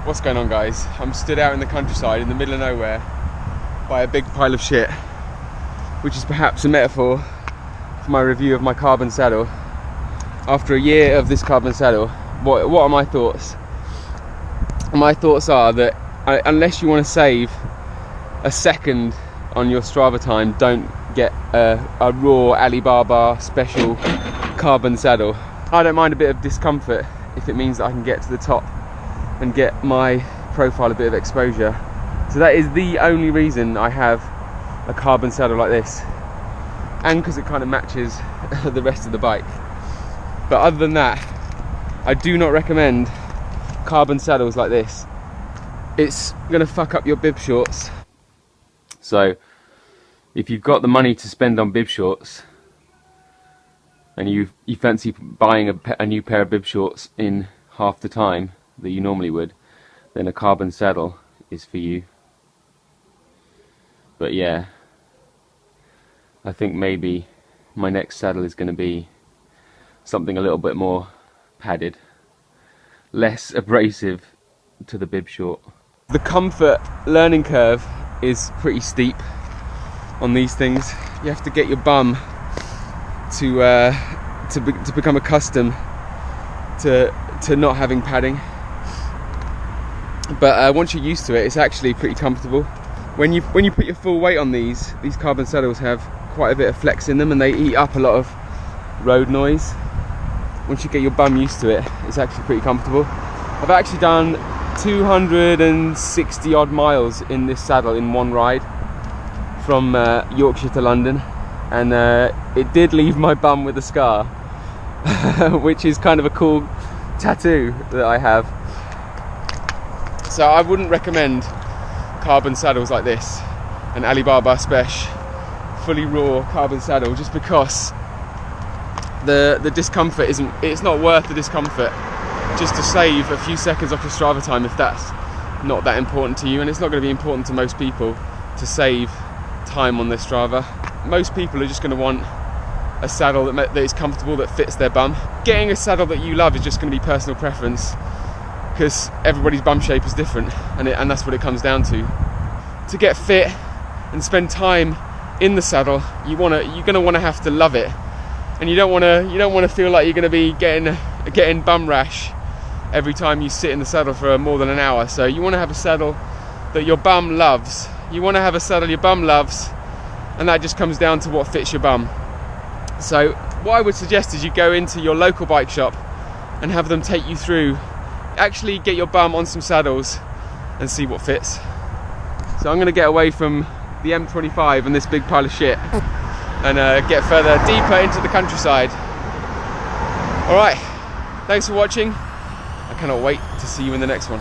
What's going on, guys? I'm stood out in the countryside in the middle of nowhere by a big pile of shit, which is perhaps a metaphor for my review of my carbon saddle. After a year of this carbon saddle, what are my thoughts? My thoughts are that unless you want to save a second on your Strava time, don't get a raw Alibaba special carbon saddle. I don't mind a bit of discomfort if it means that I can get to the top and get my profile a bit of exposure. So that is the only reason I have a carbon saddle like this, and because it kind of matches the rest of the bike. But other than that, I do not recommend carbon saddles like this. It's gonna fuck up your bib shorts. So if you've got the money to spend on bib shorts and you fancy buying a new pair of bib shorts in half the time that you normally would, then a carbon saddle is for you. But yeah, I think maybe my next saddle is going to be something a little bit more padded, less abrasive to the bib short. The comfort learning curve is pretty steep on these things. You have to get your bum to become accustomed to not having padding. But once you're used to it, it's actually pretty comfortable. When you put your full weight on these carbon saddles have quite a bit of flex in them, and they eat up a lot of road noise. Once you get your bum used to it, it's actually pretty comfortable. I've actually done 260 odd miles in this saddle in one ride from Yorkshire to London, and it did leave my bum with a scar, which is kind of a cool tattoo that I have. So I wouldn't recommend carbon saddles like this, an Alibaba Special fully raw carbon saddle, just because the discomfort it's not worth the discomfort just to save a few seconds off your Strava time if that's not that important to you. And it's not going to be important to most people to save time on their Strava. Most people are just going to want a saddle that is comfortable, that fits their bum. Getting a saddle that you love is just going to be personal preference, because everybody's bum shape is different, and that's what it comes down to. To get fit and spend time in the saddle, you're going to want to have to love it, and you don't want to feel like you're going to be getting bum rash every time you sit in the saddle for more than an hour. So you want to have a saddle that your bum loves. You want to have a saddle your bum loves, and that just comes down to what fits your bum. So what I would suggest is you go into your local bike shop and have them take you through. Actually get your bum on some saddles and see what fits. So I'm going to get away from the M25 and this big pile of shit and get further deeper into the countryside. Alright, thanks for watching. I cannot wait to see you in the next one.